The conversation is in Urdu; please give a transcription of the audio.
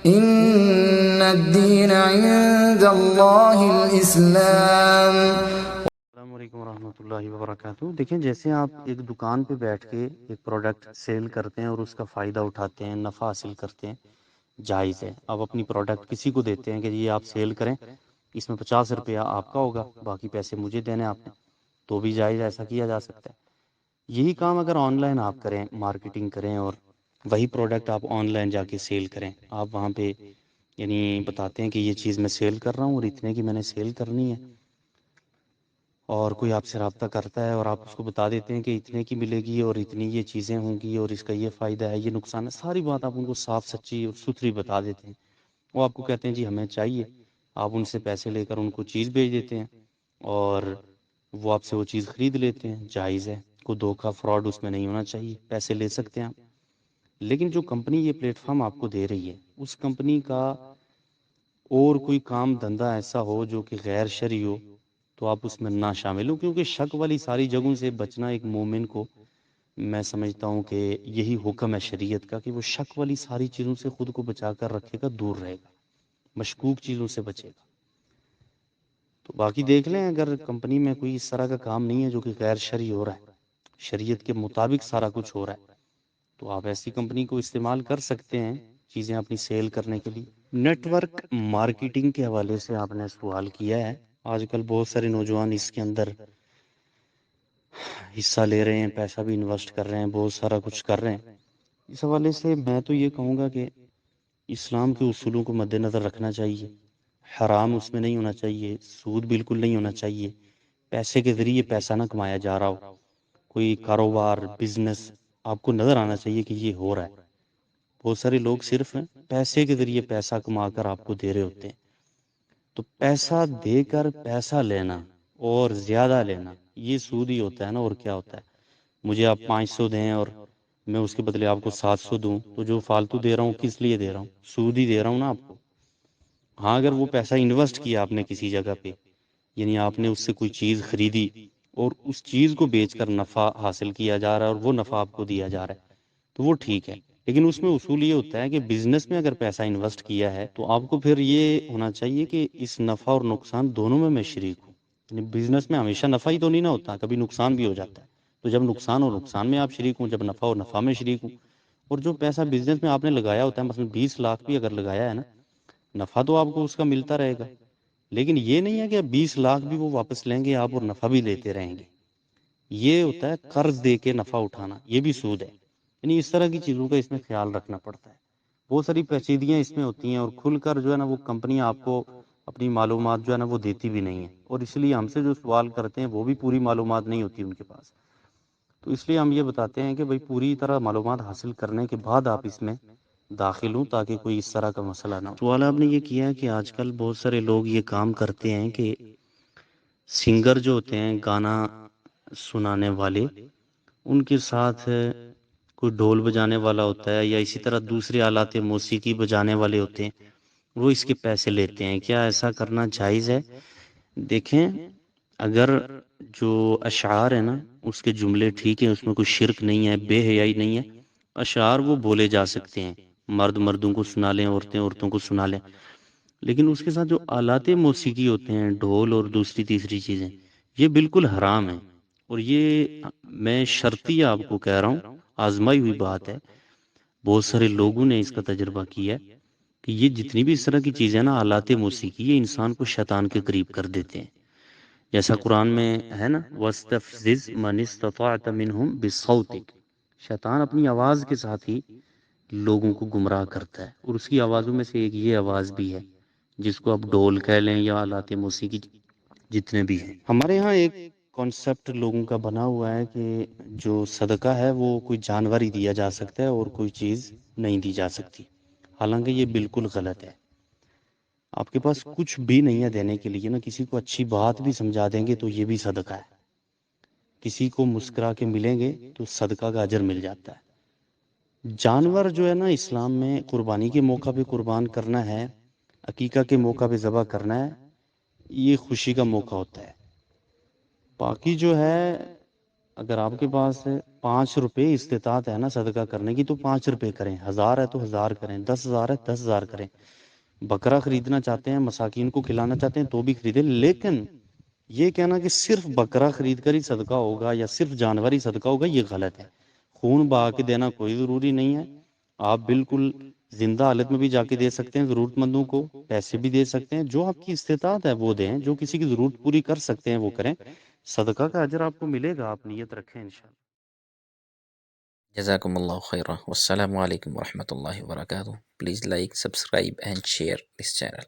ان الدین عند اللہ الاسلام۔ السلام علیکم ورحمۃ اللہ وبرکاتہ۔ دیکھیں، جیسے آپ ایک دکان پہ بیٹھ کے ایک پروڈکٹ سیل کرتے ہیں اور اس کا فائدہ اٹھاتے ہیں، نفع حاصل کرتے ہیں، جائز ہے۔ آپ اپنی پروڈکٹ کسی کو دیتے ہیں کہ یہ آپ سیل کریں، اس میں 50 روپیہ آپ کا ہوگا، باقی پیسے مجھے دینے آپ نے، تو بھی جائز، ایسا کیا جا سکتا ہے۔ یہی کام اگر آن لائن آپ کریں، مارکیٹنگ کریں اور وہی پروڈکٹ آپ آن لائن جا کے سیل کریں، آپ وہاں پہ یعنی بتاتے ہیں کہ یہ چیز میں سیل کر رہا ہوں اور اتنے کی میں نے سیل کرنی ہے، اور کوئی آپ سے رابطہ کرتا ہے اور آپ اس کو بتا دیتے ہیں کہ اتنے کی ملے گی اور اتنی یہ چیزیں ہوں گی اور اس کا یہ فائدہ ہے، یہ نقصان ہے، ساری بات آپ ان کو صاف سچی اور ستھری بتا دیتے ہیں۔ وہ آپ کو کہتے ہیں جی ہمیں چاہیے، آپ ان سے پیسے لے کر ان کو چیز بھیج دیتے ہیں اور وہ آپ سے وہ چیز خرید لیتے ہیں، جائز ہے، کوئی دھوکہ فراڈ اس میں نہیں ہونا چاہیے، پیسے لے سکتے ہیں آپ۔ لیکن جو کمپنی یہ پلیٹ فارم آپ کو دے رہی ہے، اس کمپنی کا اور کوئی کام دھندا ایسا ہو جو کہ غیر شرعی ہو، تو آپ اس میں نہ شامل ہوں، کیونکہ شک والی ساری جگہوں سے بچنا ایک مومن کو، میں سمجھتا ہوں کہ یہی حکم ہے شریعت کا کہ وہ شک والی ساری چیزوں سے خود کو بچا کر رکھے گا، دور رہے گا، مشکوک چیزوں سے بچے گا۔ تو باقی دیکھ لیں، اگر کمپنی میں کوئی اس طرح کا کام نہیں ہے جو کہ غیر شرعی ہو رہا ہے، شریعت کے مطابق سارا کچھ ہو رہا ہے، تو آپ ایسی کمپنی کو استعمال کر سکتے ہیں چیزیں اپنی سیل کرنے کے لیے۔ نیٹ ورک مارکیٹنگ کے حوالے سے آپ نے سوال کیا ہے، آج کل بہت سارے نوجوان اس کے اندر حصہ لے رہے ہیں، پیسہ بھی انویسٹ کر رہے ہیں، بہت سارا کچھ کر رہے ہیں۔ اس حوالے سے میں تو یہ کہوں گا کہ اسلام کے اصولوں کو مد نظر رکھنا چاہیے، حرام اس میں نہیں ہونا چاہیے، سود بالکل نہیں ہونا چاہیے، پیسے کے ذریعے پیسہ نہ کمایا جا رہا ہو، کوئی کاروبار بزنس آپ کو نظر آنا چاہیے کہ یہ ہو رہا ہے۔ بہت سارے لوگ صرف پیسے کے ذریعے پیسہ کما کر آپ کو دے رہے ہوتے ہیں، تو پیسہ دے کر پیسہ لینا اور زیادہ لینا، یہ سود ہی ہوتا ہے نا، اور کیا ہوتا ہے؟ مجھے آپ 500 دیں اور میں اس کے بدلے آپ کو 700 دوں، تو جو فالتو دے رہا ہوں کس لیے دے رہا ہوں؟ سود ہی دے رہا ہوں نا آپ کو۔ ہاں، اگر وہ پیسہ انویسٹ کیا آپ نے کسی جگہ پہ، یعنی آپ نے اس سے کوئی چیز خریدی اور اس چیز کو بیچ کر نفع حاصل کیا جا رہا ہے اور وہ نفع آپ کو دیا جا رہا ہے، تو وہ ٹھیک ہے۔ لیکن اس میں اصول یہ ہوتا ہے کہ بزنس میں اگر پیسہ انویسٹ کیا ہے تو آپ کو پھر یہ ہونا چاہیے کہ اس نفع اور نقصان دونوں میں شریک ہوں۔ یعنی بزنس میں ہمیشہ نفع ہی تو نہیں نہ ہوتا، کبھی نقصان بھی ہو جاتا ہے، تو جب نقصان اور نقصان میں آپ شریک ہوں، جب نفع اور نفع میں شریک ہوں، اور جو پیسہ بزنس میں آپ نے لگایا ہوتا ہے، مثلا 20 لاکھ بھی اگر لگایا ہے نا، نفع تو آپ کو اس کا ملتا رہے گا، لیکن یہ نہیں ہے کہ اب 20 لاکھ بھی وہ واپس لیں گے آپ اور نفع بھی لیتے رہیں گے۔ یہ ہوتا ہے قرض دے کے نفع اٹھانا، یہ بھی سود ہے۔ یعنی اس طرح کی چیزوں کا اس میں خیال رکھنا پڑتا ہے، بہت ساری پیچیدگیاں اس میں ہوتی ہیں، اور کھل کر جو ہے نا وہ کمپنیاں آپ کو اپنی معلومات جو ہے نا وہ دیتی بھی نہیں ہیں، اور اس لیے ہم سے جو سوال کرتے ہیں وہ بھی پوری معلومات نہیں ہوتی ان کے پاس، تو اس لیے ہم یہ بتاتے ہیں کہ بھائی پوری طرح معلومات حاصل کرنے کے بعد آپ اس میں داخل ہوں، تاکہ کوئی اس طرح کا مسئلہ نہ ہو۔ سوال آپ نے یہ کیا ہے کہ آج کل بہت سارے لوگ یہ کام کرتے ہیں کہ سنگر جو ہوتے ہیں، گانا سنانے والے، ان کے ساتھ کوئی ڈھول بجانے والا ہوتا ہے یا اسی طرح دوسرے آلات موسیقی بجانے والے ہوتے ہیں، وہ اس کے پیسے لیتے ہیں، کیا ایسا کرنا جائز ہے؟ دیکھیں، اگر جو اشعار ہے نا اس کے جملے ٹھیک ہیں، اس میں کوئی شرک نہیں ہے، بے حیائی نہیں ہے، اشعار وہ بولے جا سکتے ہیں، مرد مردوں کو سنا لیں، عورتیں عورتوں کو سنا لیں، لیکن اس کے ساتھ جو آلات موسیقی ہوتے ہیں، ڈھول اور دوسری تیسری چیزیں، یہ بالکل حرام ہیں، اور یہ میں شرطی آپ کو کہہ رہا ہوں، آزمائی ہوئی بات ہے، بہت سارے لوگوں نے اس کا تجربہ کیا ہے کہ یہ جتنی بھی اس طرح کی چیزیں نا، آلات موسیقی، یہ انسان کو شیطان کے قریب کر دیتے ہیں، جیسا قرآن میں ہے نا، وَاسْتَفْزِزْ مَنِ اسْتَطَعْتَ مِنْهُمْ بِصَوْتِكَ، شیطان اپنی آواز کے ساتھ ہی لوگوں کو گمراہ کرتا ہے، اور اس کی آوازوں میں سے ایک یہ آواز بھی ہے جس کو آپ ڈھول کہہ لیں یا آلات موسیقی جتنے بھی ہیں۔ ہمارے ہاں ایک کانسیپٹ لوگوں کا بنا ہوا ہے کہ جو صدقہ ہے وہ کوئی جانور ہی دیا جا سکتا ہے اور کوئی چیز نہیں دی جا سکتی، حالانکہ یہ بالکل غلط ہے۔ آپ کے پاس کچھ بھی نہیں ہے دینے کے لیے نا، کسی کو اچھی بات بھی سمجھا دیں گے تو یہ بھی صدقہ ہے، کسی کو مسکرا کے ملیں گے تو صدقہ کا اجر مل جاتا ہے۔ جانور جو ہے نا، اسلام میں قربانی کے موقع پہ قربان کرنا ہے، عقیقہ کے موقع پہ ذبح کرنا ہے، یہ خوشی کا موقع ہوتا ہے۔ باقی جو ہے اگر آپ کے پاس 5 روپے استطاعت ہے نا صدقہ کرنے کی تو 5 روپے کریں، 1000 ہے تو 1000 کریں، 10,000 ہے 10,000 کریں، بکرا خریدنا چاہتے ہیں مساکین کو کھلانا چاہتے ہیں تو بھی خریدیں، لیکن یہ کہنا کہ صرف بکرا خرید کر ہی صدقہ ہوگا یا صرف جانور ہی صدقہ ہوگا یہ غلط ہے۔ خون بہا کے دینا کوئی ضروری نہیں ہے، آپ بالکل زندہ حالت میں بھی جا کے دے سکتے ہیں ضرورت مندوں کو، پیسے بھی دے سکتے ہیں، جو آپ کی استطاعت ہے وہ دیں، جو کسی کی ضرورت پوری کر سکتے ہیں وہ کریں، صدقہ کا اجر آپ کو ملے گا، آپ نیت رکھیں انشاءاللہ۔ جزاکم اللہ خیرہ، والسلام علیکم ورحمۃ اللہ وبرکاتہ. Please like, subscribe and share this channel.